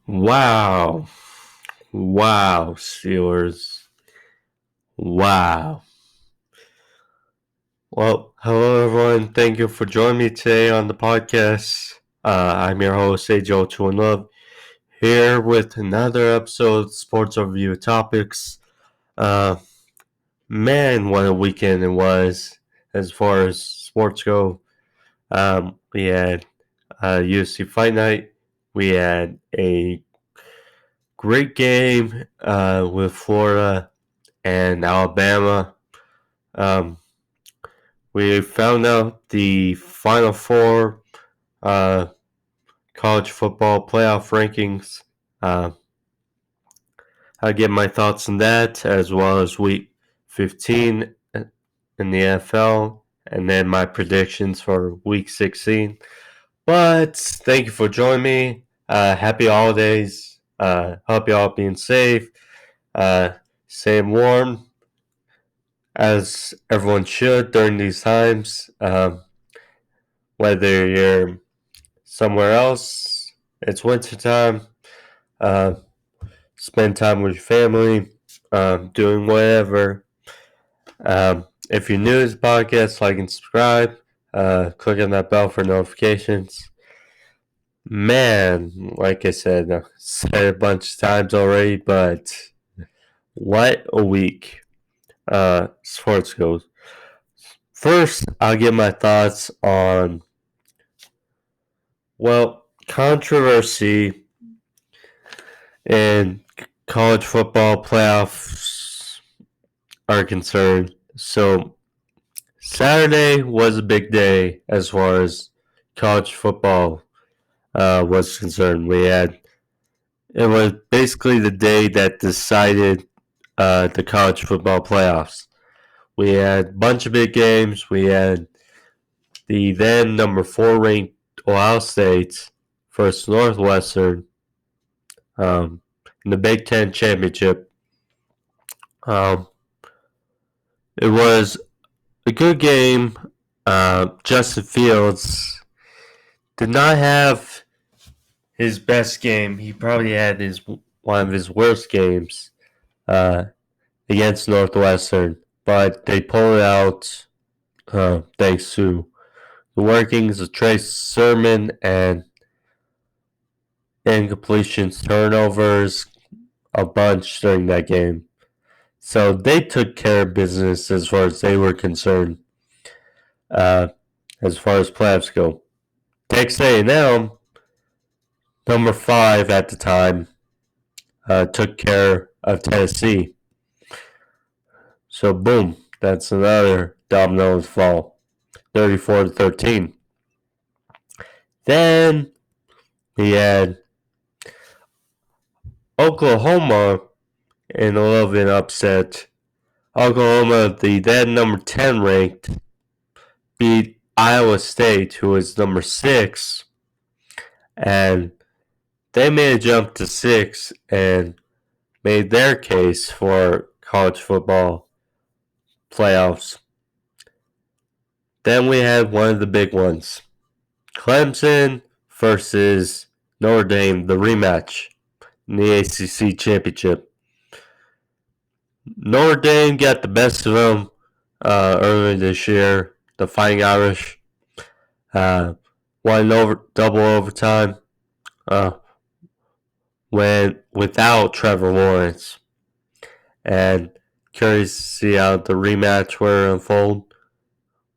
Wow. Wow, Steelers. Wow. Well, hello everyone. Thank you for joining me today on the podcast. I'm your host, Ajoe21love, here with another episode of Sports Overview Topics. Uh, Man, what a weekend it was as far as sports go. We had UFC Fight Night. We had a great game with Florida and Alabama. Um, we found out the Final Four uh, college football playoff rankings. I'll get my thoughts on that as well as Week 15 in the NFL, and then my predictions for Week 16. But thank you for joining me. Happy holidays. Hope you all being safe. Staying warm as everyone should during these times. Whether you're somewhere else, it's winter time. Uh, Spend time with your family, doing whatever. If you're new to this podcast, like and subscribe. Click on that bell for notifications. Man, like I said a bunch of times already, but what a week sports goes. First, I'll give my thoughts on, controversy in college football playoffs are concerned. So, Saturday was a big day as far as college football was concerned. It was basically the day that decided the college football playoffs. We had a bunch of big games. We had the then number 4 ranked Ohio State versus Northwestern in the Big Ten Championship. Um, it was a good game. Justin Fields did not have his best game. He probably had one of his worst games against Northwestern, but they pulled it out thanks to the workings of Trey Sermon and incompletions, turnovers, a bunch during that game. So they took care of business as far as they were concerned. As far as playoffs go, Texas A&M, number 5 at the time, took care of Tennessee. So boom, that's another domino fall, 34-13. Then he had Oklahoma in a little bit upset. Oklahoma, the then number 10 ranked, beat Iowa State, who was number 6, and they made a jump to 6 and made their case for college football playoffs. Then we had one of the big ones, Clemson versus Notre Dame, the rematch in the ACC championship. Notre Dame got the best of them earlier this year. The Fighting Irish won double overtime without Trevor Lawrence. And curious to see how the rematch will unfold.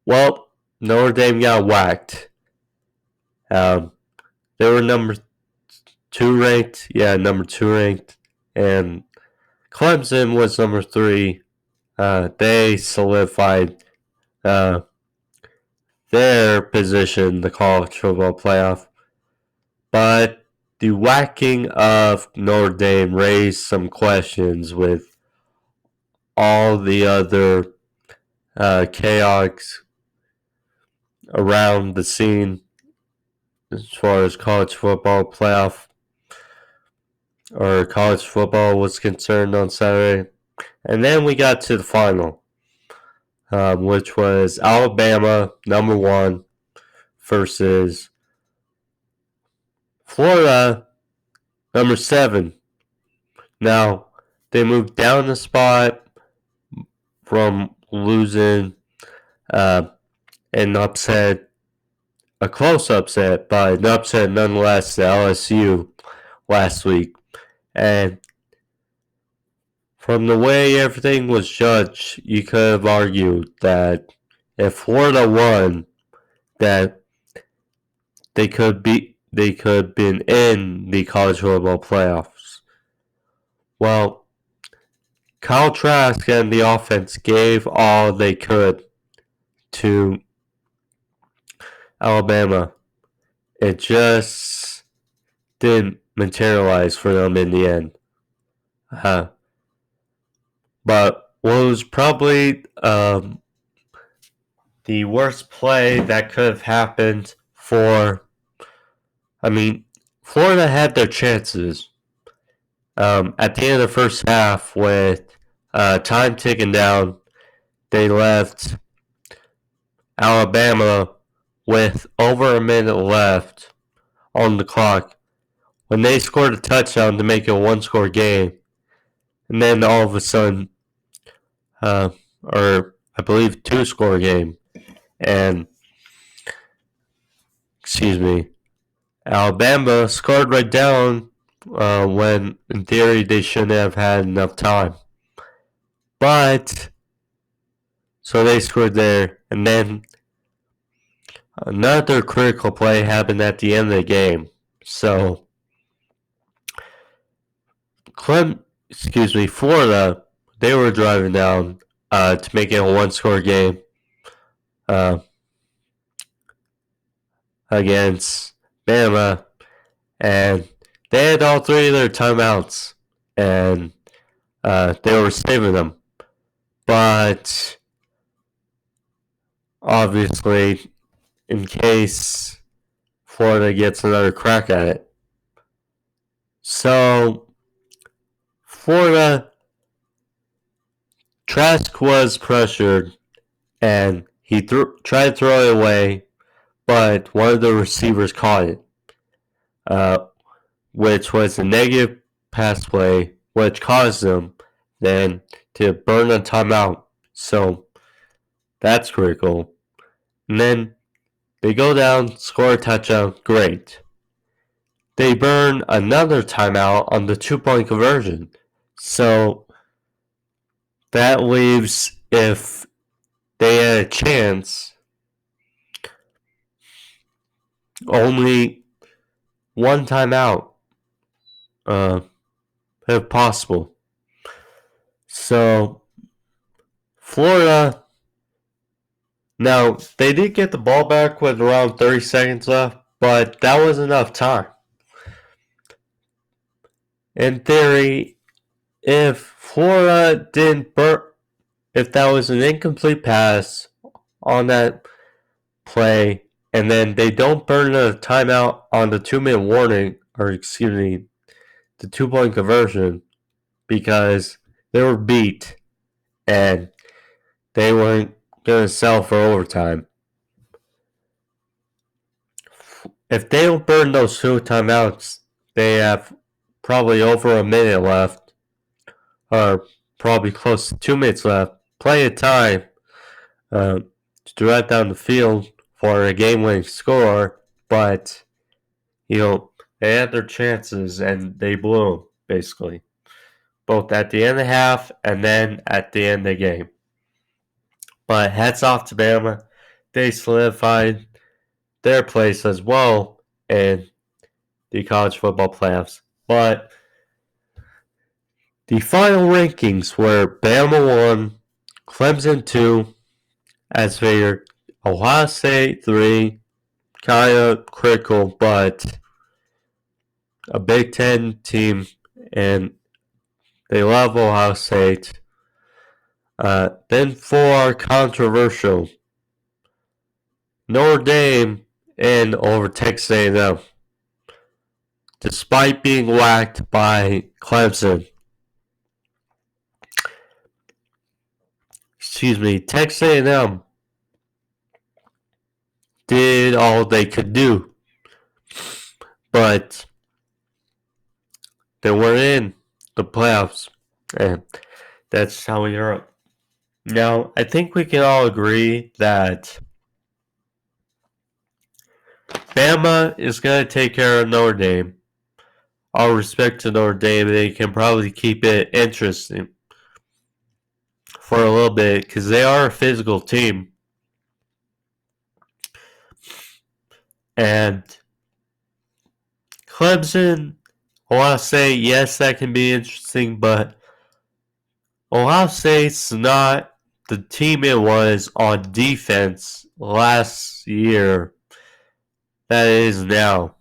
Well, Notre Dame got whacked. They were number 2 ranked. Yeah, number 2 ranked. And Clemson was number 3. They solidified their position in the college football playoff. But the whacking of Notre Dame raised some questions with all the other chaos around the scene as far as college football playoff or college football was concerned on Saturday. And then we got to the final, which was Alabama, number 1, versus Florida, Number 7. Now, they moved down the spot from losing an upset, a close upset, but an upset nonetheless to LSU last week. And from the way everything was judged, you could have argued that if Florida won, that they could have been in the college football playoffs. Well, Kyle Trask and the offense gave all they could to Alabama. It just didn't materialize for them in the end. But what was probably the worst play that could have happened Florida had their chances. At the end of the first half, with time ticking down, they left Alabama with over a minute left on the clock when they scored a touchdown to make it a one-score game. And then all of a sudden, or I believe two-score game, and Alabama scored right down when, in theory, they shouldn't have had enough time. But, so they scored there, and then another critical play happened at the end of the game. So, Florida, they were driving down to make it a one-score game against Bama, and they had all three of their timeouts, and they were saving them. But obviously, in case Florida gets another crack at it. So, Florida, Trask was pressured, and he tried to throw it away, but one of the receivers caught it, which was a negative pass play, which caused them then to burn a timeout. So that's critical. And then they go down, score a touchdown, great. They burn another timeout on the 2-point conversion. So that leaves, if they had a chance, only one timeout, if possible. So, Florida, now, they did get the ball back with around 30 seconds left, but that was enough time. In theory, if Florida didn't if that was an incomplete pass on that play, and then they don't burn a timeout on the 2-minute warning, the 2-point conversion, because they were beat and they weren't going to sell for overtime. If they don't burn those 2 timeouts, they have probably over a minute left, or probably close to 2 minutes left, plenty of time to drive down the field for a game-winning score, but, they had their chances and they blew them, basically. Both at the end of the half and then at the end of the game. But hats off to Bama. They solidified their place as well in the college football playoffs. But the final rankings were Bama 1, Clemson 2, as figured, Ohio State 3, kind of critical, but a Big Ten team, and they love Ohio State. Then 4, controversial, Notre Dame in over Texas A&M, despite being whacked by Clemson. Texas A&M did all they could do, but they were in the playoffs, and that's how we are. Now, I think we can all agree that Bama is going to take care of Notre Dame. All respect to Notre Dame, they can probably keep it interesting for a little bit because they are a physical team. And Clemson, I want to say, yes, that can be interesting, but Ohio State's not the team it was on defense last year that it is now.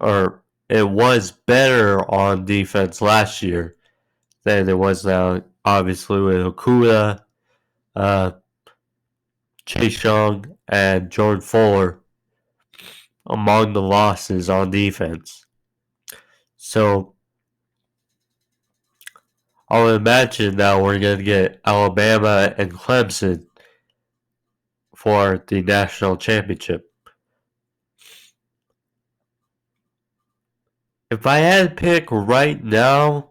Or it was better on defense last year than it was now, obviously, with Okuda, Chase Young, and Jordan Fuller among the losses on defense. So I would imagine that we're going to get Alabama and Clemson for the national championship. If I had to pick right now,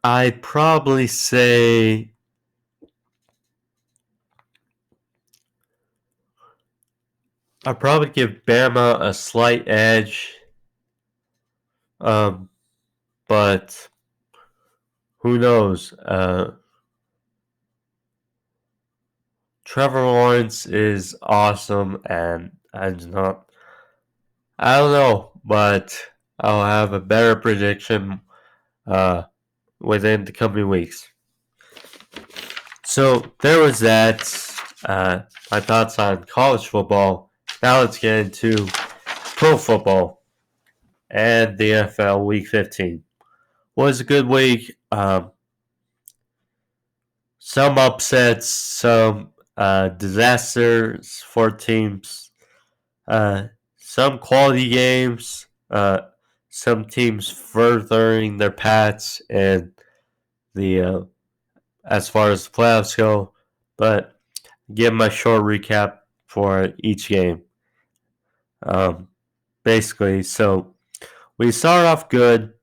I'd probably say I'd probably give Bama a slight edge. But who knows? Trevor Lawrence is awesome, and I don't know, but I'll have a better prediction within the coming weeks. So there was that. My thoughts on college football. Now let's get into pro football and the NFL Week 15. Was a good week. Some upsets, some disasters for teams, some quality games, some teams furthering their paths and the as far as the playoffs go. But give my short recap for each game. Basically, so we start off good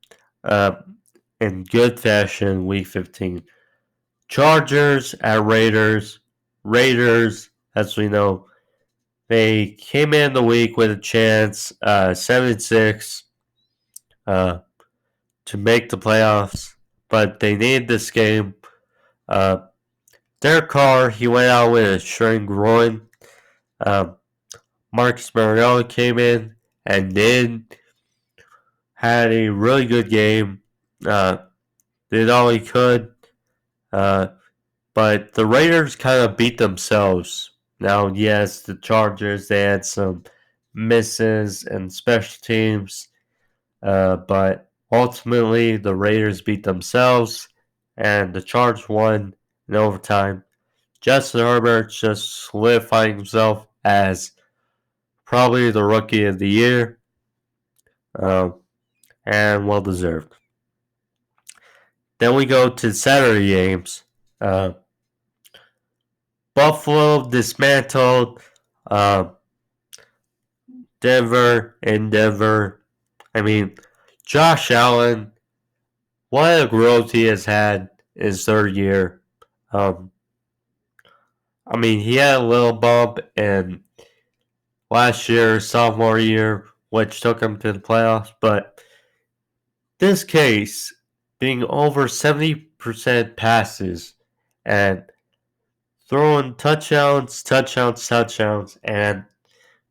in good fashion, Week 15. Chargers at Raiders. Raiders, as we know, they came in the week with a chance, 7-6, to make the playoffs, but they needed this game. Derek Carr, he went out with a strained groin. Marcus Mariota came in and had a really good game. Did all he could. But the Raiders kind of beat themselves. Now, yes, the Chargers, they had some misses and special teams. But ultimately, the Raiders beat themselves. And the Chargers won in overtime. Justin Herbert just solidifying himself as probably the rookie of the year. And well deserved. Then we go to Saturday games. Buffalo dismantled Denver in Denver. I mean, Josh Allen, what a growth he has had in his third year. I mean, he had a little bump in last year, sophomore year, which took him to the playoffs. But this case, being over 70% passes and throwing touchdowns, and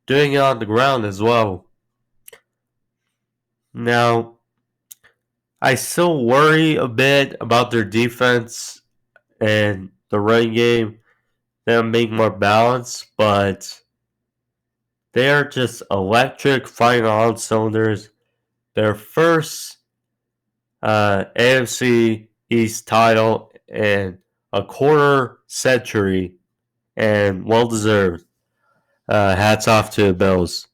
doing it on the ground as well. Now, I still worry a bit about their defense and the running game, them being more balanced, but they are just electric, firing on all cylinders. Their first AFC East title in a quarter century, and well deserved. Hats off to the Bills.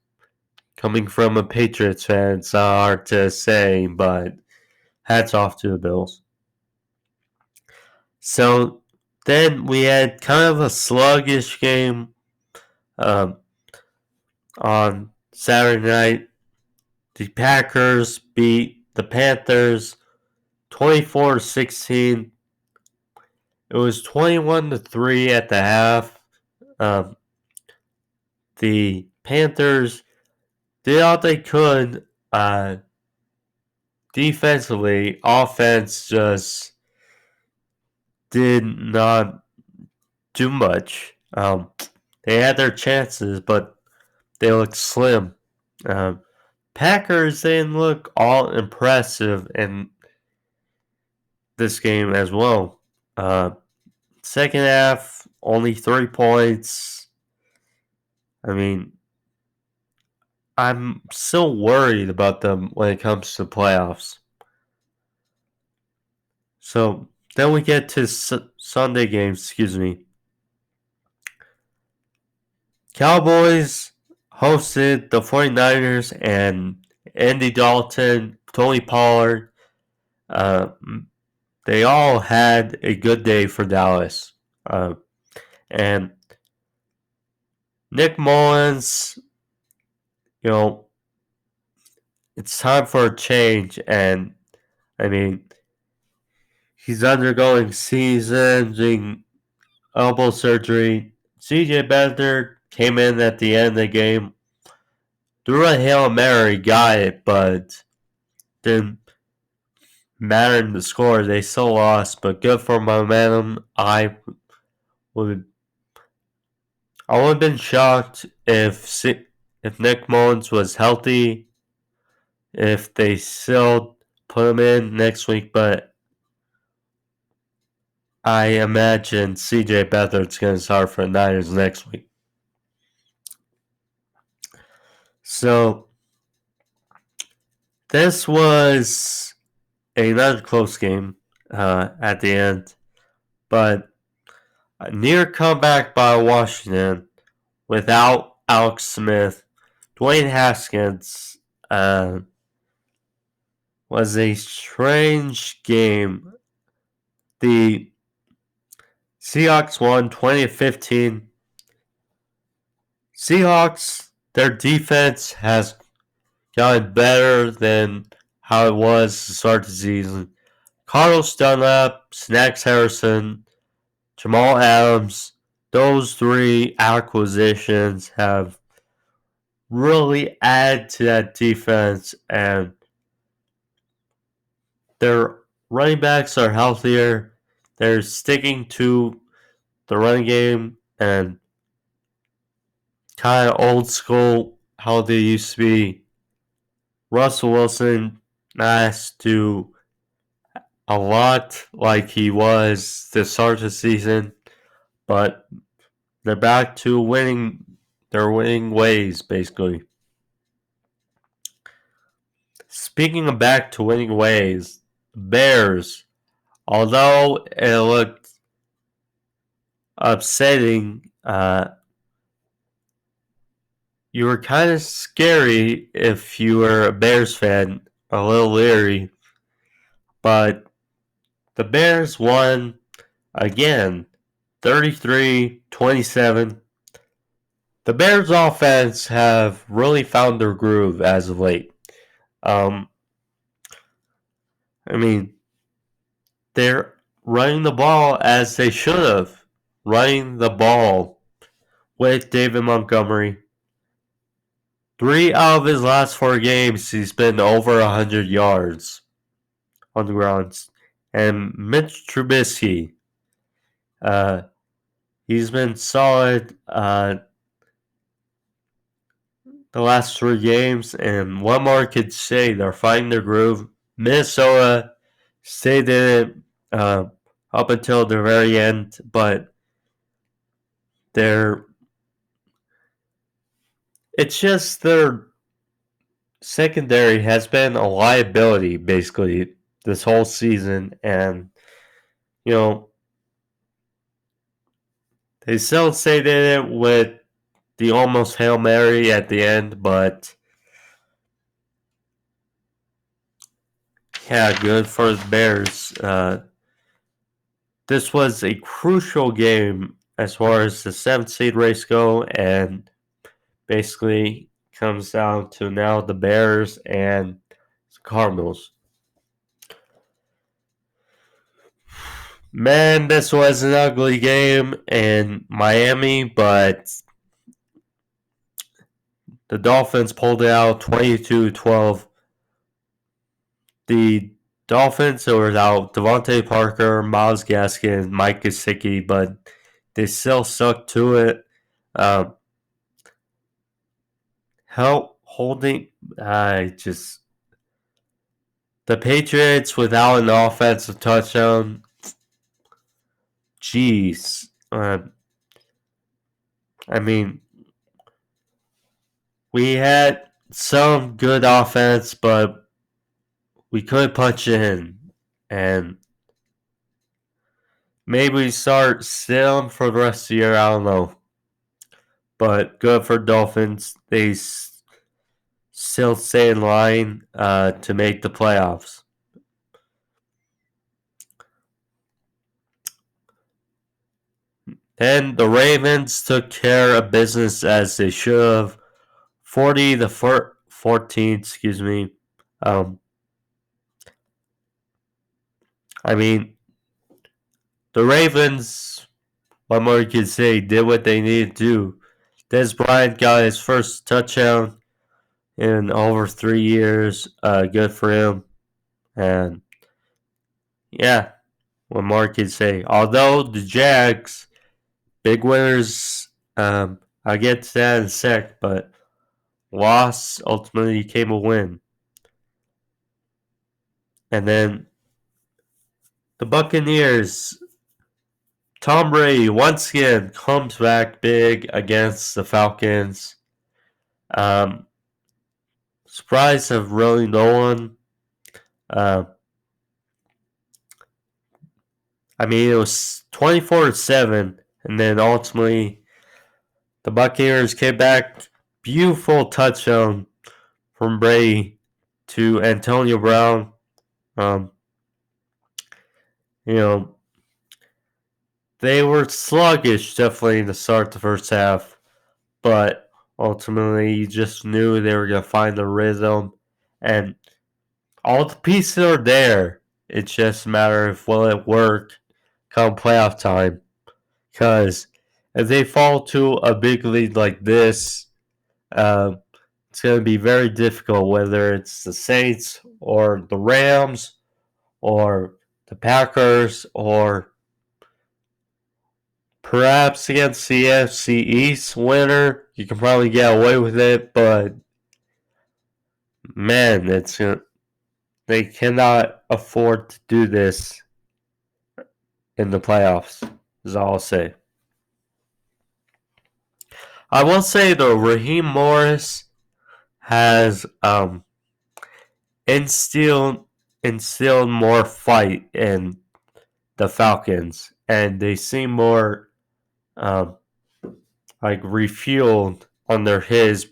Coming from a Patriots fan, it's hard to say, but hats off to the Bills. So then we had kind of a sluggish game. on Saturday night. The Packers beat the Panthers 24-16. It was 21-3 at the half. The Panthers did all they could defensively. Offense just did not do much. They had their chances, but they looked slim. Packers didn't look all impressive in this game as well. Second half, only 3 points. I mean, I'm still worried about them when it comes to playoffs. So then we get to Sunday games, Cowboys hosted the 49ers, and Andy Dalton, Tony Pollard, they all had a good day for Dallas. And Nick Mullins, it's time for a change. And, I mean, he's undergoing season-ending elbow surgery. CJ Beathard came in at the end of the game, threw a Hail Mary, got it, but didn't matter in the score. They still lost, but good for momentum. I would have been shocked if Nick Mullins was healthy, if they still put him in next week, but I imagine CJ Beathard's going to start for the Niners next week. So, this was another close game at the end, but a near comeback by Washington without Alex Smith. Dwayne Haskins was a strange game. The Seahawks won 20-15. Seahawks, their defense has gotten better than how it was to start the season. Carlos Dunlap, Snacks Harrison, Jamal Adams, those 3 acquisitions have really added to that defense, and their running backs are healthier. They're sticking to the running game and kind of old school how they used to be. Russell Wilson has to do a lot like he was to start the season, but they're back to their winning ways, basically. Speaking of back to winning ways, Bears, although it looked upsetting, you were kind of scary if you were a Bears fan, a little leery, but the Bears won again, 33-27. The Bears offense have really found their groove as of late. I mean, they're running the ball as they should have. Running the ball with David Montgomery. 3 out of his last 4 games, he's been over 100 yards on the ground. And Mitch Trubisky, he's been solid the last 3 games, and one more could say they're finding their groove. Minnesota stayed in it up until the very end, but it's just their secondary has been a liability basically this whole season, and they still stayed in it with the almost Hail Mary at the end, but yeah, good for the Bears. This was a crucial game as far as the 7th seed race go, and basically comes down to now the Bears and the Cardinals. Man, this was an ugly game in Miami, but the Dolphins pulled it out 22-12. The Dolphins were without Devontae Parker, Myles Gaskin, Mike Gesicki, but they still stuck to it. Holding, the Patriots without an offensive touchdown. Jeez. I mean, we had some good offense, but we couldn't punch in. And maybe we start still for the rest of the year. I don't know. But good for Dolphins. They still stay in line to make the playoffs. Then the Ravens took care of business as they should have. 40-14, excuse me. I mean, the Ravens, what more you can say, did what they needed to do. Dez Bryant got his first touchdown in over 3 years. Good for him. And yeah, what more can you say? Although the Jags, big winners, I'll get to that in a sec, but loss ultimately came a win. And then the Buccaneers, Tom Brady once again comes back big against the Falcons. Surprise of really no one. I mean, it was 24-7, and then ultimately the Buccaneers came back. Beautiful touchdown from Brady to Antonio Brown. They were sluggish definitely to start the first half, but ultimately you just knew they were going to find the rhythm, and all the pieces are there. It's just a matter of will it work come playoff time. Because if they fall to a big lead like this, it's going to be very difficult, whether it's the Saints or the Rams or the Packers or perhaps against the CFP East winner. You can probably get away with it, but man, they cannot afford to do this in the playoffs, is all I'll say. I will say though, Raheem Morris has instilled more fight in the Falcons, and they seem more like refueled under his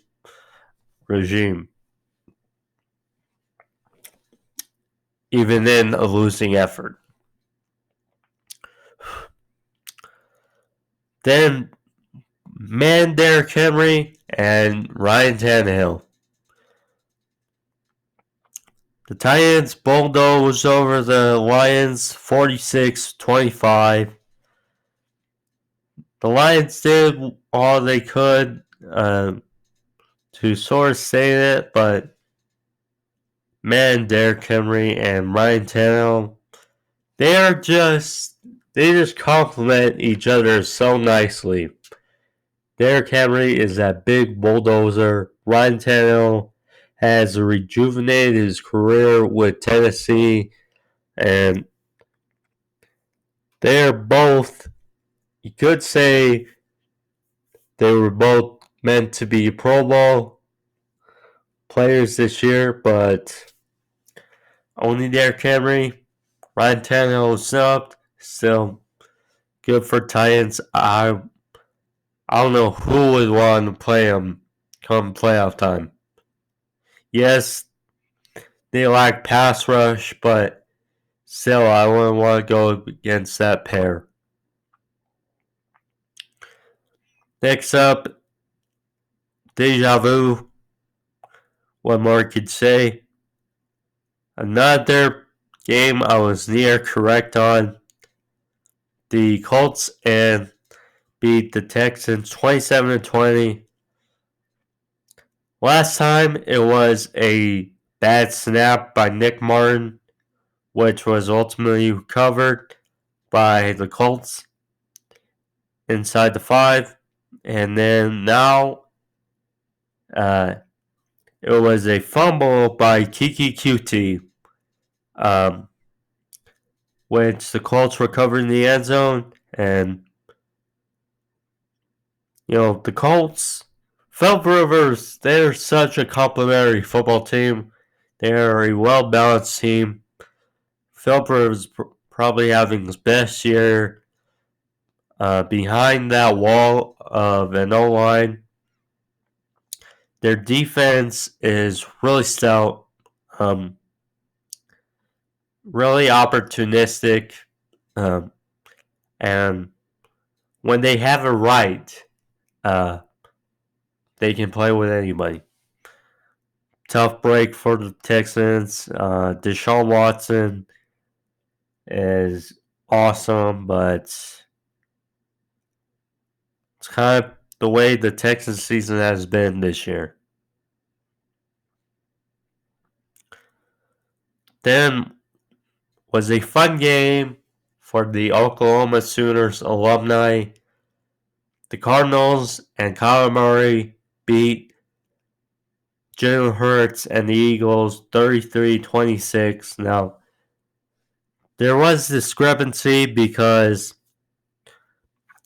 regime, even in a losing effort. Then, man, Derrick Henry and Ryan Tannehill. The Titans bulldozed over the Lions 46-25. The Lions did all they could to sort of save it, but man, Derrick Henry and Ryan Tannehill, they just complement each other so nicely. Derrick Henry is that big bulldozer. Ryan Tannehill has rejuvenated his career with Tennessee, and they're both, you could say, they were both meant to be Pro Bowl players this year, but only Derrick Henry. Ryan Tannehill subbed. Still good for Titans. I don't know who would want to play him come playoff time. Yes, they lack pass rush, but still, I wouldn't want to go against that pair. Next up, deja vu. What more could say? Another game I was near correct on. The Colts and beat the Texans 27-20. Last time it was a bad snap by Nick Martin, which was ultimately recovered by the Colts inside the 5. And then now it was a fumble by Kiki QT, which the Colts recovered in the end zone. And, the Colts, Philip Rivers, they're such a complimentary football team. They're a well-balanced team. Philip Rivers probably having his best year behind that wall of an O-line. Their defense is really stout, really opportunistic, and when they have it right, they can play with anybody. Tough break for the Texans. Deshaun Watson is awesome, but it's kind of the way the Texans season has been this year. Then was a fun game for the Oklahoma Sooners alumni. The Cardinals and Kyler Murray beat Jalen Hurts and the Eagles 33-26. Now, there was discrepancy because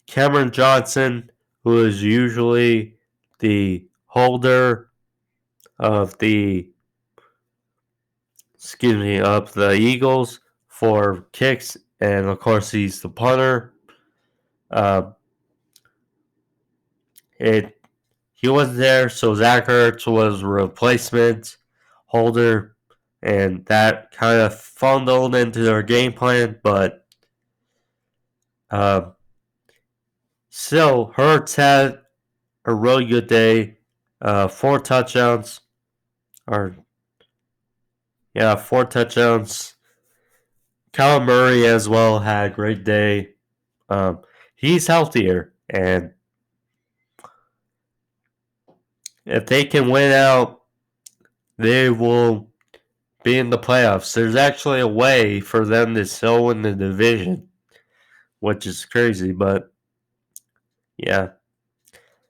Cameron Johnson, who is usually the holder of the Eagles for kicks, and of course he's the punter. He wasn't there, so Zach Ertz was replacement holder, and that kind of fumbled into their game plan, but still, Hurts had a really good day. 4 touchdowns. 4 touchdowns. Kyler Murray as well had a great day. He's healthier, and if they can win out, they will be in the playoffs. There's actually a way for them to still win the division, which is crazy, but yeah.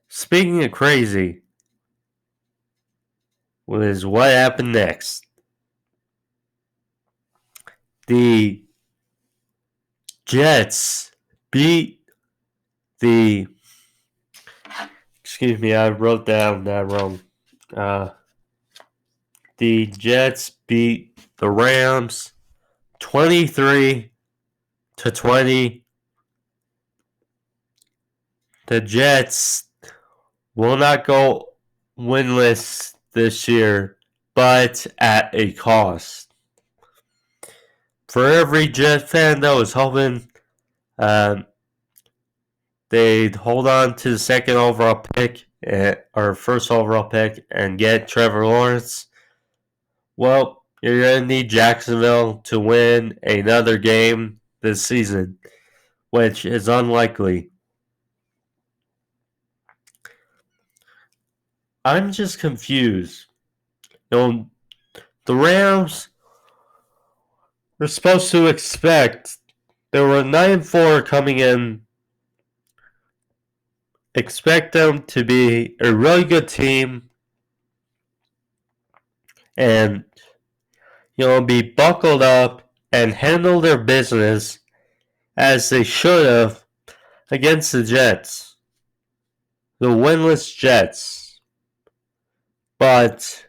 Speaking of crazy, was what happened next. The Jets beat the... Excuse me, I wrote down that wrong. The Jets beat the Rams 23-20. The Jets will not go winless this year, but at a cost. For every Jet fan that was hoping they'd hold on to the second overall pick, or first overall pick, and get Trevor Lawrence, well, you're going to need Jacksonville to win another game this season, which is unlikely. I'm just confused. The Rams were supposed to expect, they were 9-4 coming in, expect them to be a really good team and, be buckled up and handle their business as they should have against the Jets. The winless Jets. But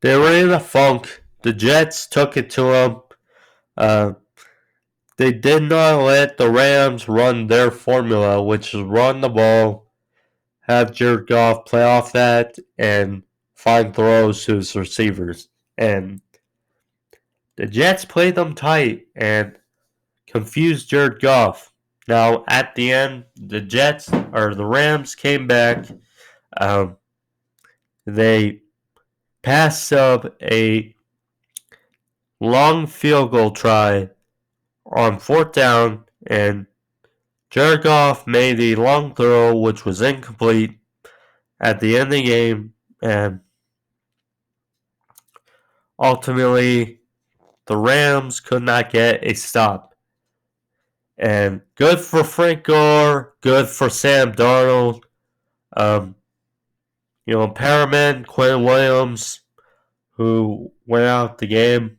they were in a funk. The Jets took it to them. They did not let the Rams run their formula, which is run the ball, have Jared Goff play off that, and find throws to his receivers. And the Jets played them tight and confused Jared Goff. Now, at the end, the Rams came back. they passed up a long field goal try on fourth down, and Jared Goff made a long throw which was incomplete at the end of the game, and ultimately the Rams could not get a stop. And good for Frank Gore, good for Sam Darnold. Perriman, Quinn Williams, who went out the game,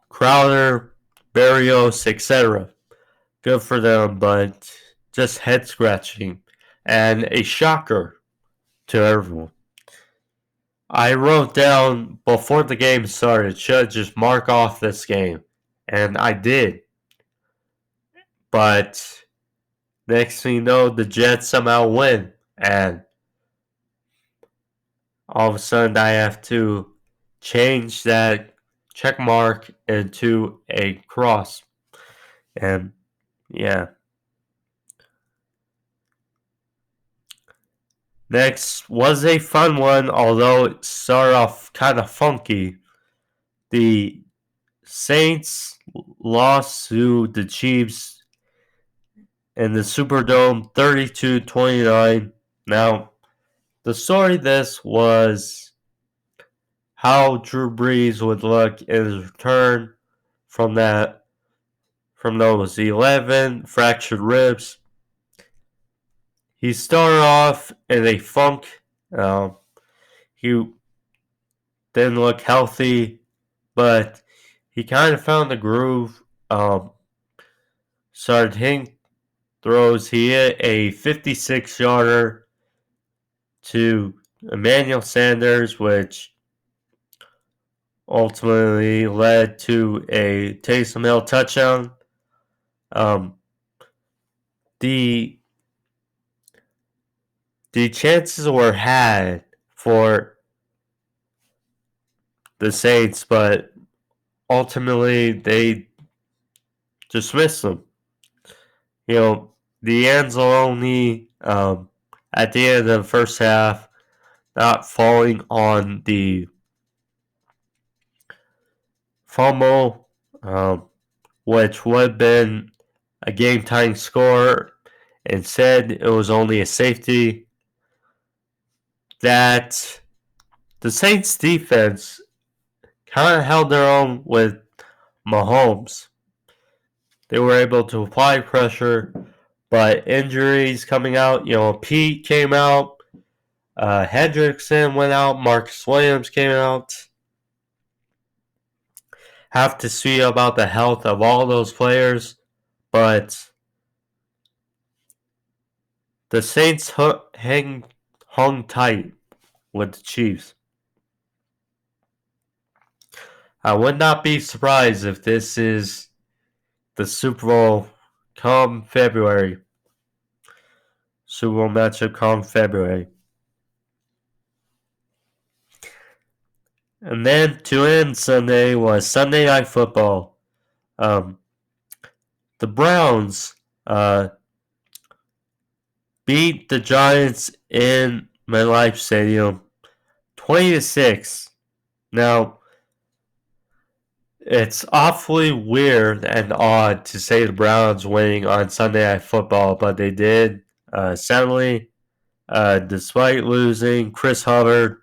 Crowder, Berrios, etc. Good for them, but just head scratching and a shocker to everyone. I wrote down before the game started, should just mark off this game, and I did. But next thing you know, the Jets somehow win, and all of a sudden I have to change that check mark into a cross. And yeah. Next was a fun one, although it started off kind of funky. The Saints lost to the Chiefs in the Superdome 32-29. Now, the story of this was how Drew Brees would look in his return from those 11 fractured ribs. He started off in a funk. He didn't look healthy, but he kind of found the groove. Started hitting throws. He hit a 56-yarder to Emmanuel Sanders, which ultimately led to a Taysom Hill touchdown. The chances were had for the Saints, but ultimately they dismissed them. D'Anzalone at the end of the first half, not falling on the fumble, which would have been a game-tying score. Instead, it was only a safety. That the Saints defense kind of held their own with Mahomes. They were able to apply pressure, but injuries coming out. Pete came out. Hendrickson went out. Marcus Williams came out. Have to see about the health of all those players, but the Saints hung tight with the Chiefs. I would not be surprised if this is the Super Bowl come February. Super Bowl matchup come February. And then to end Sunday was Sunday Night Football. The Browns beat the Giants in MetLife Stadium 20-6. Now, it's awfully weird and odd to say the Browns winning on Sunday Night Football, but they did. Sadly, despite losing Chris Hubbard,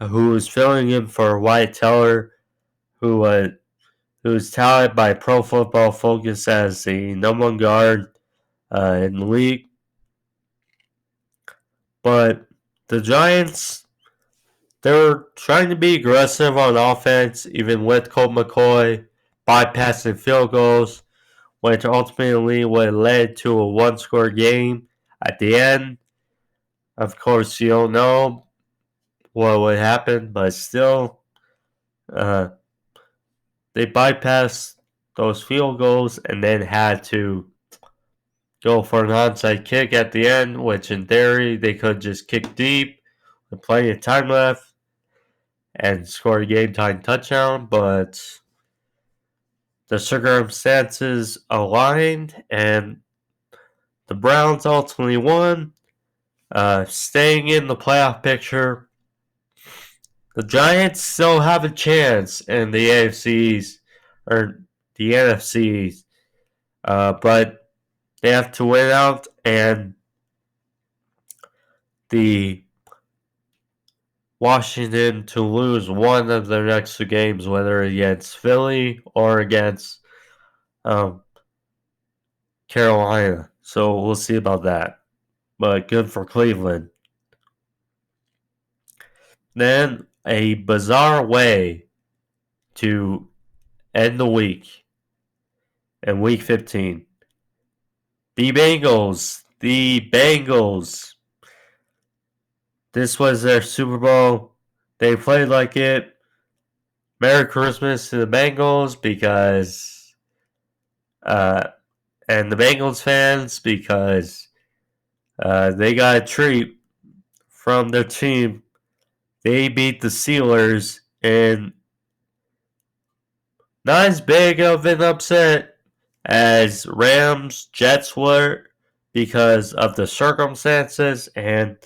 who was filling in for Wyatt Teller, who was touted by Pro Football Focus as the number one guard in the league. But the Giants, they were trying to be aggressive on offense, even with Colt McCoy bypassing field goals, which ultimately would led to a one-score game at the end. Of course, you don't know what would happen, but still, they bypassed those field goals and then had to go for an onside kick at the end, which in theory they could just kick deep with plenty of time left and score a game-time touchdown, but the circumstances aligned and the Browns ultimately won. Staying in the playoff picture, the Giants still have a chance in the AFCs or the NFCs, but they have to win out, and the Washington to lose one of their next two games, whether against Philly or against Carolina. So we'll see about that. But good for Cleveland. Then a bizarre way to end the week in week 15. The Bengals. This was their Super Bowl. They played like it. Merry Christmas to the Bengals because and the Bengals fans because they got a treat from their team. They beat the Steelers in not as big of an upset as Rams, Jets were because of the circumstances and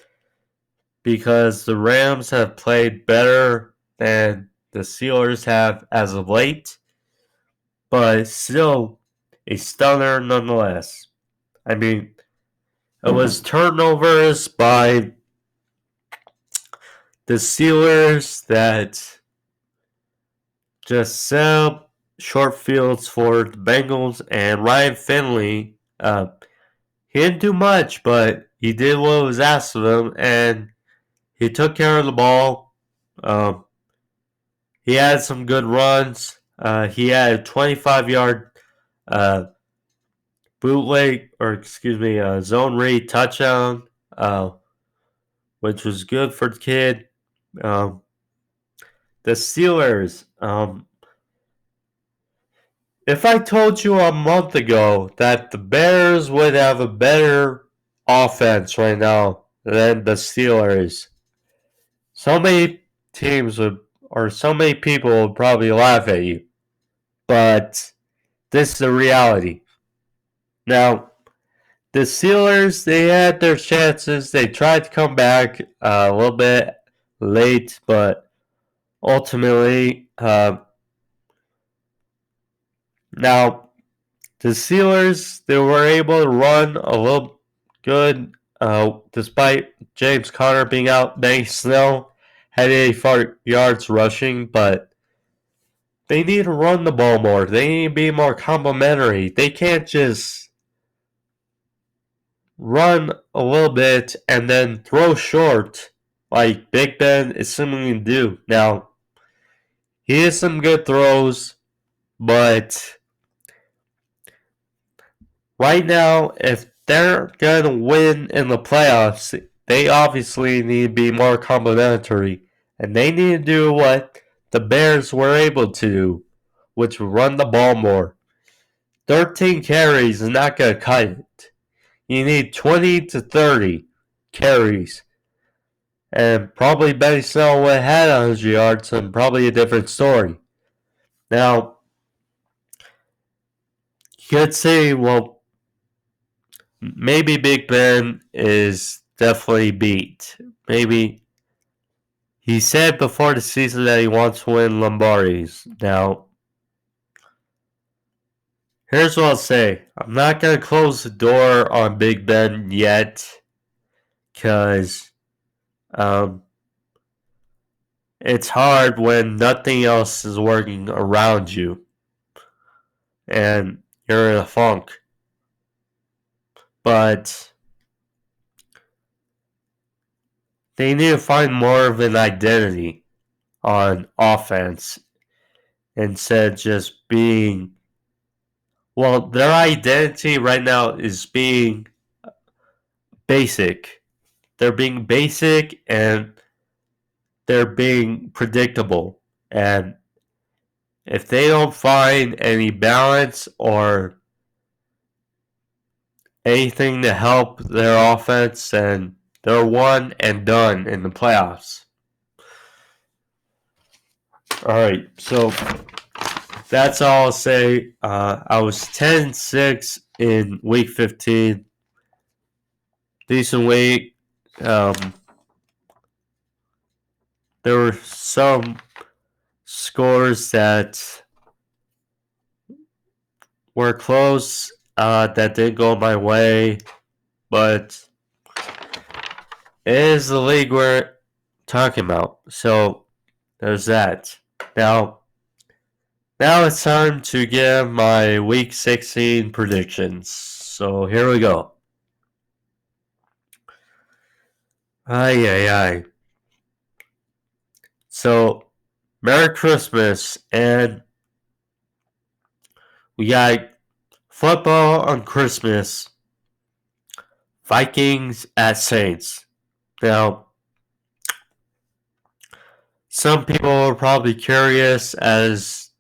because the Rams have played better than the Steelers have as of late, but still a stunner nonetheless. I mean, it was turnovers by the Steelers that just set up short fields for the Bengals, and Ryan Finley, he didn't do much, but he did what was asked of him, and he took care of the ball. He had some good runs. He had a 25-yard zone read touchdown, which was good for the kid. The Steelers. If I told you a month ago that the Bears would have a better offense right now than the Steelers, so many teams would, or so many people would probably laugh at you. But this is the reality. Now, the Steelers, they had their chances. They tried to come back a little bit late, but ultimately, now the Steelers, they were able to run a little good despite James Conner being out. Benny Snell had 84 yards rushing, but they need to run the ball more. They need to be more complimentary. They can't just run a little bit and then throw short like Big Ben is seemingly do. Now, he has some good throws, but right now, if they're going to win in the playoffs, they obviously need to be more complimentary. And they need to do what the Bears were able to do, which was run the ball more. 13 carries is not going to cut it. You need 20 to 30 carries. And probably Benny Snell would have had 100 yards and probably a different story. Now, you could say, well, maybe Big Ben is definitely beat. Maybe he said before the season that he wants to win Lombardis. Now, here's what I'll say. I'm not going to close the door on Big Ben yet because it's hard when nothing else is working around you and you're in a funk. But they need to find more of an identity on offense instead of just being... Well, their identity right now is being basic. They're being basic and they're being predictable. And if they don't find any balance or anything to help their offense, then they're one and done in the playoffs. Alright, so that's all I'll say. I was 10-6 in week 15. Decent week. there were some scores that were close that didn't go my way, but it is the league we're talking about. So there's that. Now it's time to give my Week 16 predictions. So here we go. Ay. So, Merry Christmas, and we got football on Christmas. Vikings at Saints. Now, some people are probably curious as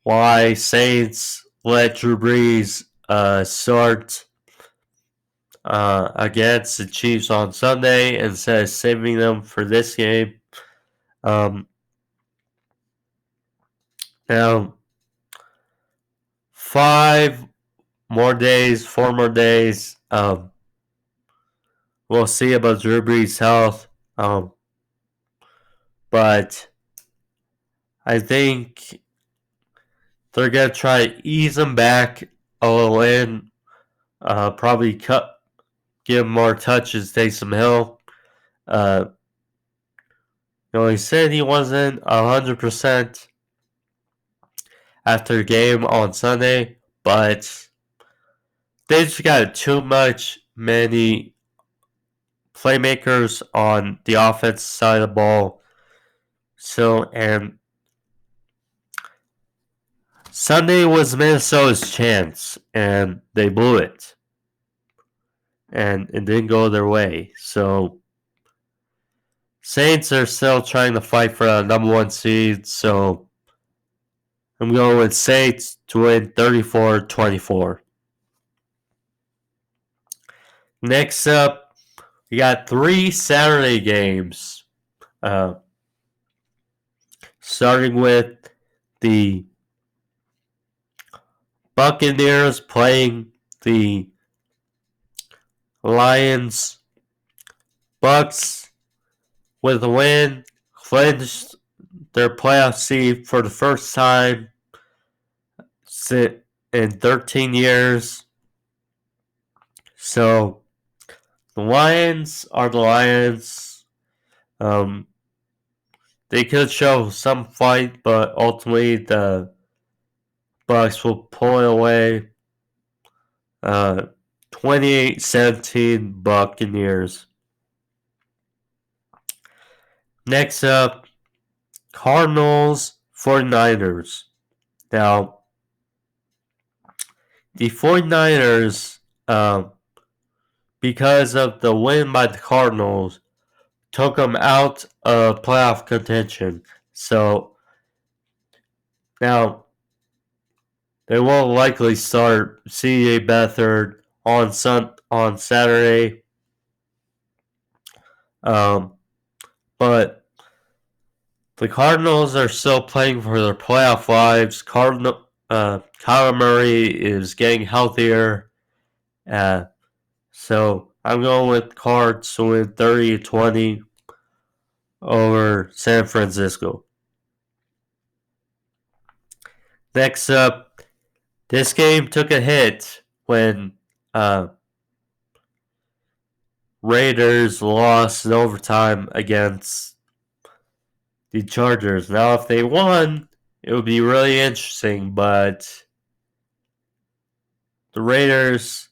why Saints let Drew Brees start against the Chiefs on Sunday instead of saving them for this game. Now, 4 more days. We'll see about Drew Brees' health. But I think they're going to try to ease him back a little in. Probably give him more touches, Taysom Hill. He said he wasn't 100% after the game on Sunday, but they just got many playmakers on the offense side of the ball. So, and Sunday was Minnesota's chance, and they blew it. And it didn't go their way. So, Saints are still trying to fight for a number 1 seed, so I'm going with Saints to win 34-24. Next up, we got 3 Saturday games. Starting with the Buccaneers playing the Lions. Bucks, with a win, clinched their playoff seed for the first time in 13 years. So, the Lions are the Lions. They could show some fight, but ultimately the Bucks will pull it away. 28-17 Buccaneers. Next up, Cardinals 49ers. Now, the 49ers, because of the win by the Cardinals, took them out of playoff contention. So, now, they will likely start C.J. Beathard on Saturday. But the Cardinals are still playing for their playoff lives. Kyler Murray is getting healthier. So I'm going with Cards to win 30-20 over San Francisco. Next up, this game took a hit when Raiders lost in overtime against the Chargers. Now, if they won, it would be really interesting, but the Raiders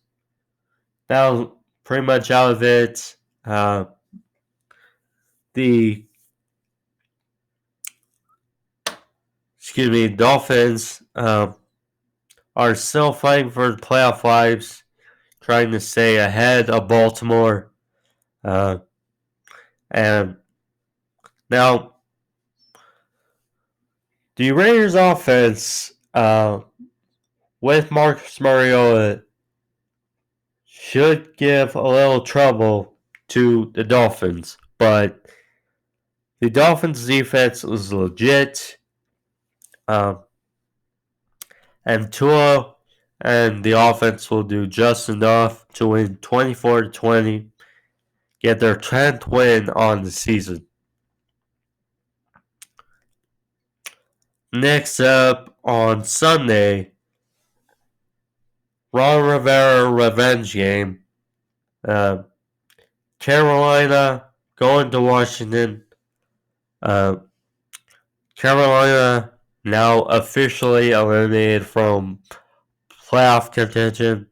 now pretty much out of it. The Dolphins are still fighting for the playoff lives, trying to stay ahead of Baltimore. And now, the Raiders offense with Marcus Mariota should give a little trouble to the Dolphins, but the Dolphins defense is legit. And Tua and the offense will do just enough to win 24-20 get their 10th win on the season. Next up on Sunday, Ron Rivera revenge game. Carolina going to Washington. Carolina now officially eliminated from playoff contention.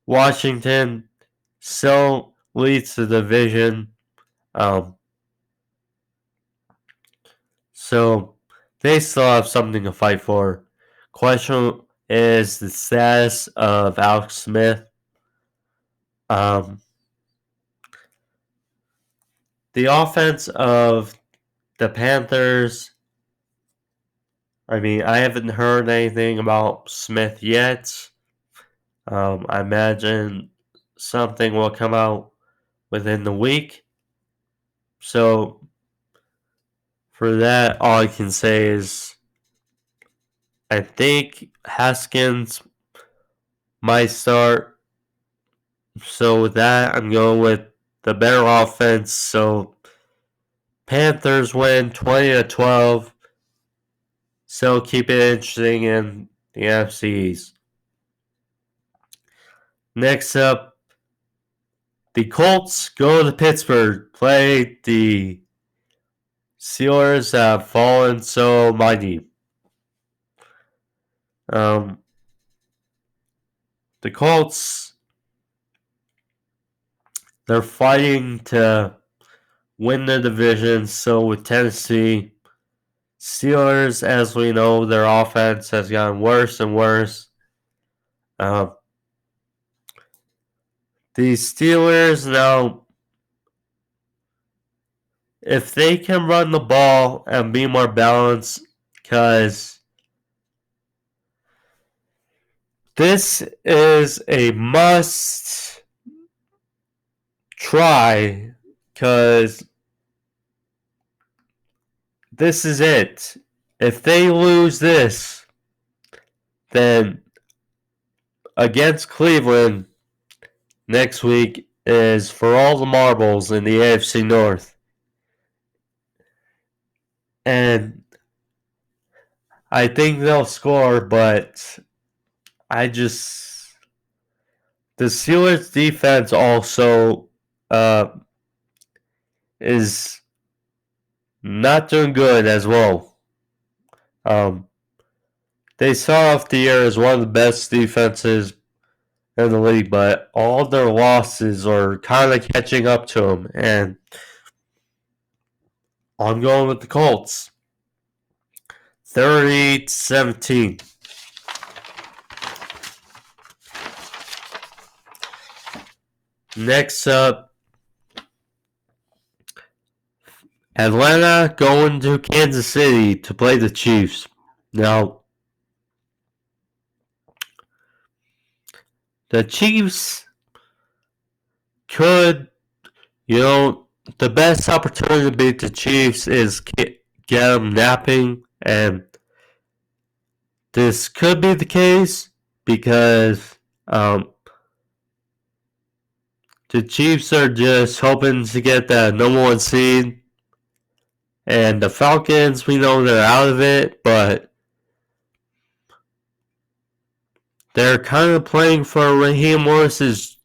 Washington still leads the division. So they still have something to fight for. Question is the status of Alex Smith. The offense of the Panthers, I haven't heard anything about Smith yet. I imagine something will come out within the week. So for that, all I can say is I think Haskins might start. So with that, I'm going with the better offense. So Panthers win 20-12. So keep it interesting in the NFC East. Next up, the Colts go to Pittsburgh, play the Steelers have fallen so mighty. The Colts, they're fighting to win the division. So with Tennessee, Steelers, as we know, their offense has gotten worse and worse. The Steelers now, if they can run the ball and be more balanced, because this is a must try, because this is it. If they lose this, then against Cleveland next week is for all the marbles in the AFC North. And I think they'll score, but the Steelers defense also is not doing good as well. They start off the year as one of the best defenses in the league, but all their losses are kind of catching up to them. And I'm going with the Colts. 30-17. Next up, Atlanta going to Kansas City to play the Chiefs. Now, the Chiefs could, the best opportunity to beat the Chiefs is get them napping, and this could be the case because the Chiefs are just hoping to get that number one seed, and the Falcons, we know they're out of it, but they're kind of playing for Raheem Morris's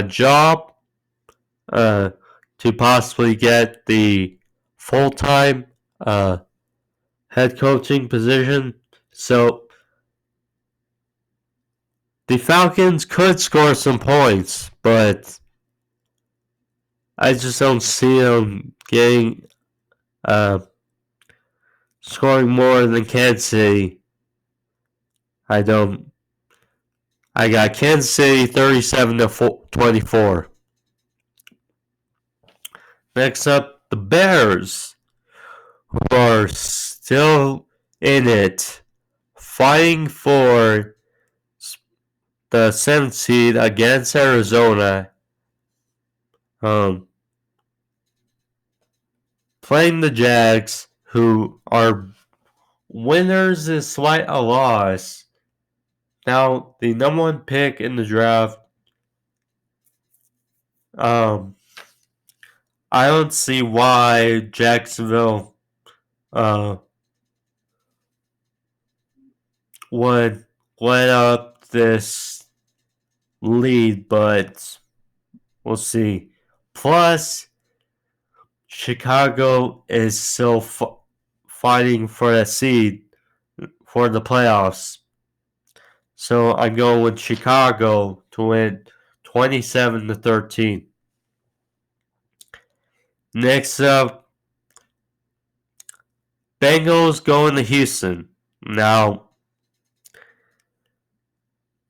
job to possibly get the full-time head coaching position. So the Falcons could score some points, but I just don't see them getting scoring more than Kansas City. I don't. I got Kansas City 37-24. Next up, the Bears, who are still in it, fighting for the 7th seed against Arizona. Playing the Jags, who are winners despite a loss. Now, the number one pick in the draft, I don't see why Jacksonville would let up this lead, but we'll see. Plus, Chicago is still fighting for a seed for the playoffs. So I'm going with Chicago to win 27-13. Next up, Bengals going to Houston. Now,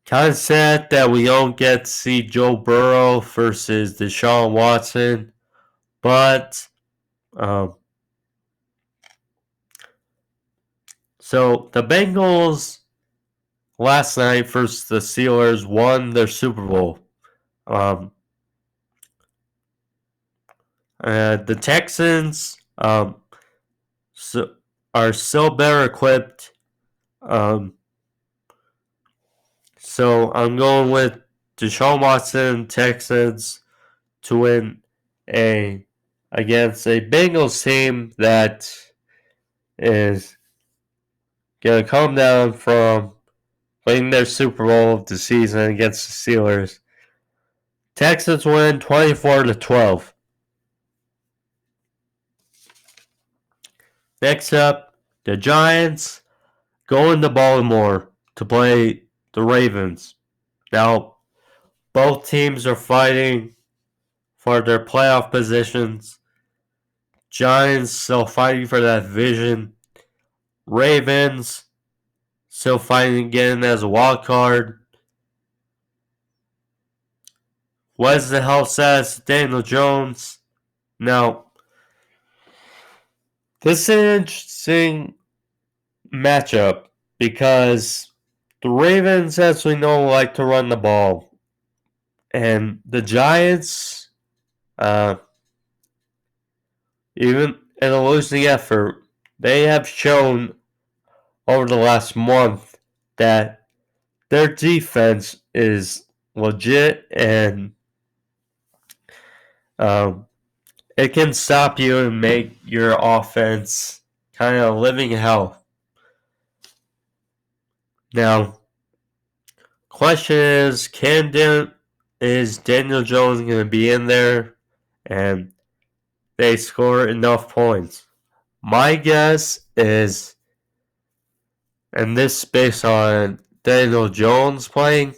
kind of sad that we don't get to see Joe Burrow versus Deshaun Watson, but so the Bengals last night versus the Steelers won their Super Bowl. The Texans are still better equipped. So I'm going with Deshaun Watson, Texans, to win against a Bengals team that is going to come down from winning their Super Bowl of the season against the Steelers. Texans win 24-12. Next up, the Giants going to Baltimore to play the Ravens. Now, both teams are fighting for their playoff positions. Giants still fighting for that division. Ravens still fighting again as a wild card. What is the health status of Daniel Jones? Now, this is an interesting matchup because the Ravens, as we know, like to run the ball. And the Giants, even in a losing effort, they have shown over the last month that their defense is legit and it can stop you and make your offense kind of living hell. Now, question is, is Daniel Jones going to be in there and they score enough points? My guess is, and this is based on Daniel Jones playing,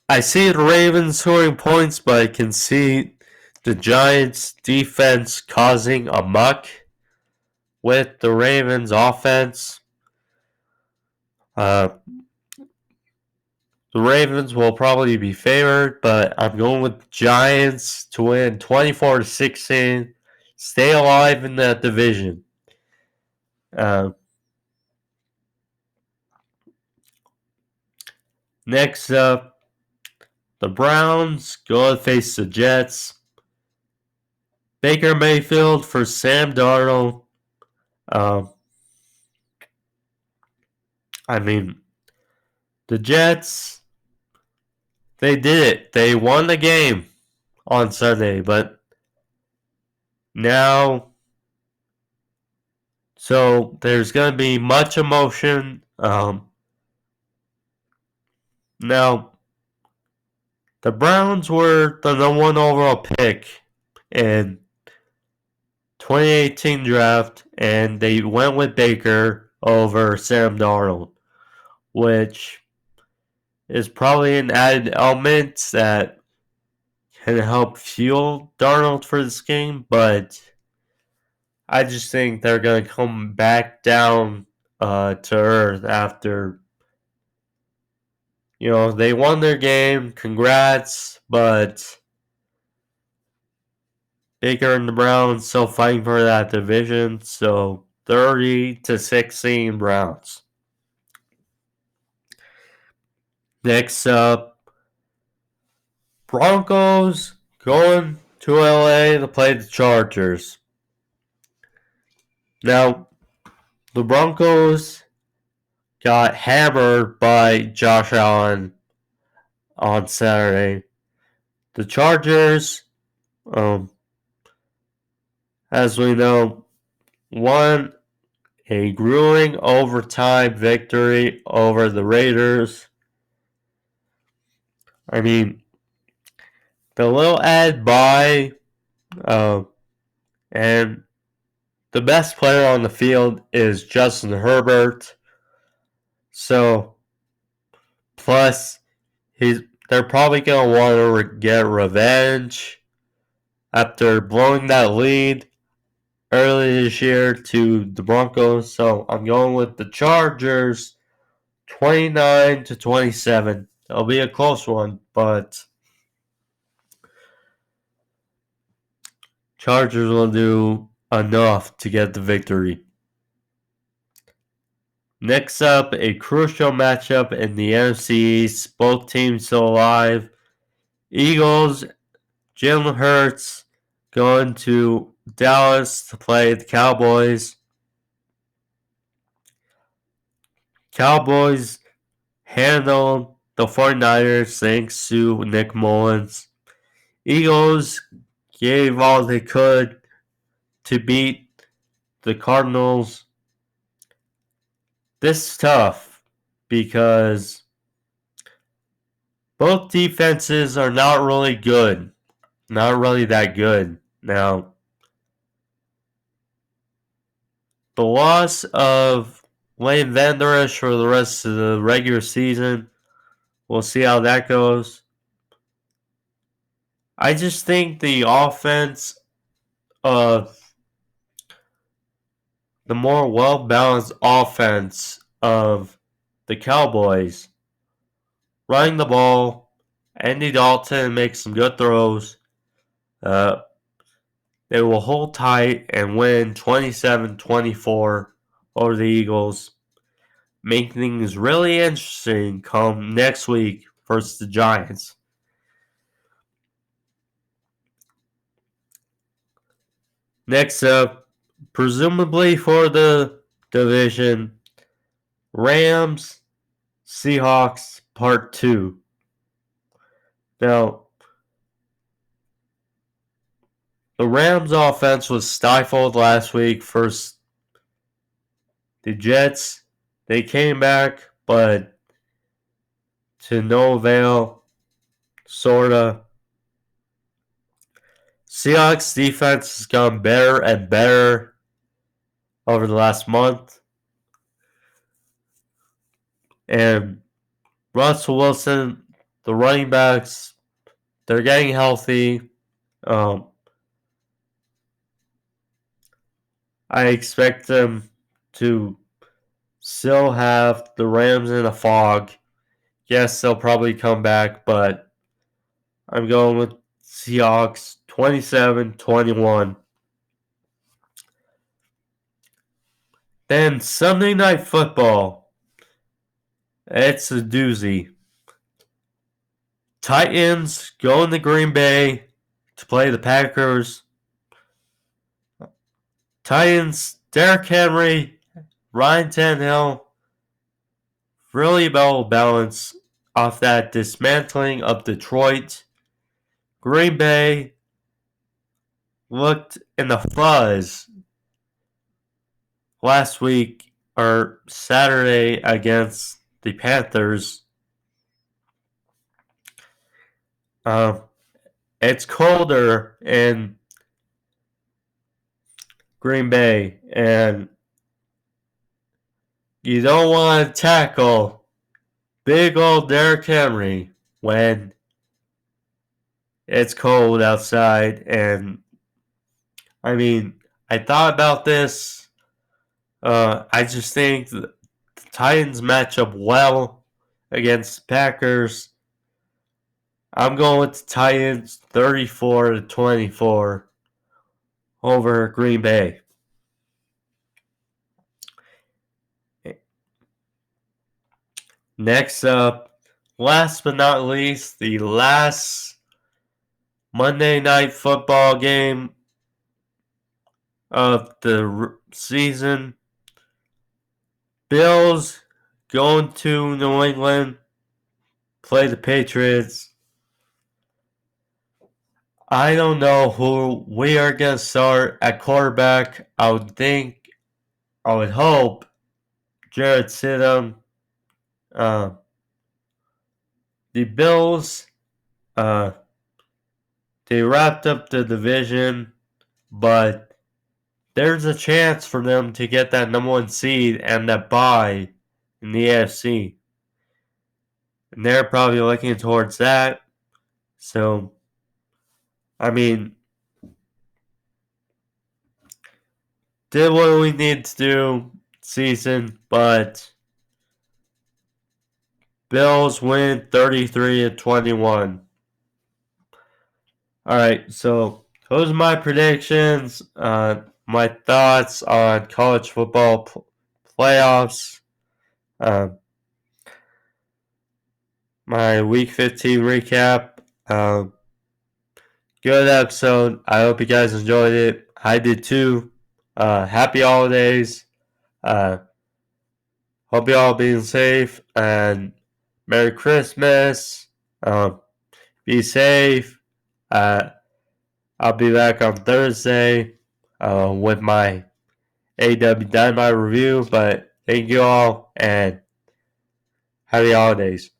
I see the Ravens scoring points, but I can see the Giants' defense causing a muck with the Ravens' offense. The Ravens will probably be favored, but I'm going with Giants to win 24-16, stay alive in that division. Next up, the Browns go to face the Jets. Baker Mayfield for Sam Darnold. The Jets, they did it. They won the game on Sunday, but now, so there's going to be much emotion. Now, the Browns were the number one overall pick in 2018 draft, and they went with Baker over Sam Darnold, which is probably an added element that can help fuel Darnold for this game, but I just think they're going to come back down to earth after, they won their game. Congrats, but Baker and the Browns still fighting for that division, so 30-16 Browns. Next up, Broncos going to LA to play the Chargers. Now, the Broncos got hammered by Josh Allen on Saturday. The Chargers, as we know, won a grueling overtime victory over the Raiders. I mean, the little add by, and the best player on the field is Justin Herbert. So, plus, they're probably going to want to get revenge after blowing that lead early this year to the Broncos. So, I'm going with the Chargers 29-27. It'll be a close one, but Chargers will do enough to get the victory. Next up, a crucial matchup in the NFC East. Both teams still alive. Eagles, Jalen Hurts going to Dallas to play the Cowboys. Cowboys handled the 49ers thanks to Nick Mullins. Eagles gave all they could to beat the Cardinals. This is tough because both defenses are not really good. Not really that good. Now, the loss of Lane Vander Esch for the rest of the regular season, we'll see how that goes. I just think the offense of the more well-balanced offense of the Cowboys, running the ball, Andy Dalton makes some good throws. They will hold tight and win 27-24 over the Eagles. Make things really interesting come next week versus the Giants. Next up, presumably for the division, Rams, Seahawks, Part 2. Now, the Rams offense was stifled last week versus the Jets. They came back, but to no avail, sorta. Seahawks defense has gotten better and better over the last month. And Russell Wilson, the running backs, they're getting healthy. I expect them to still have the Rams in a fog. Yes, they'll probably come back, but I'm going with Seahawks 27-21. Then Sunday Night Football. It's a doozy. Titans going to Green Bay to play the Packers. Titans, Derrick Henry, Ryan Tannehill, really well balanced off that dismantling of Detroit. Green Bay looked in the fuzz last week or Saturday against the Panthers. It's colder in Green Bay, and you don't want to tackle big old Derrick Henry when it's cold outside. And I mean, I thought about this. I just think the Titans match up well against the Packers. I'm going with the Titans 34-24 over Green Bay. Next up, last but not least, the last Monday Night Football game of the season. Bills going to New England, play the Patriots. I don't know who we are going to start at quarterback. I would hope Jared Stidham. Uh, the Bills, uh, they wrapped up the division, but there's a chance for them to get that number 1 seed and that bye in the AFC. And they're probably looking towards that. So, I mean, did what we need to do season, but Bills win 33-21. All right, so those are my predictions. My thoughts on college football playoffs. My Week 15 recap. Good episode. I hope you guys enjoyed it. I did too. Happy holidays. Hope you all being safe and Merry Christmas. Be safe. I'll be back on Thursday with my AW Dynamite review. But thank you all and happy holidays.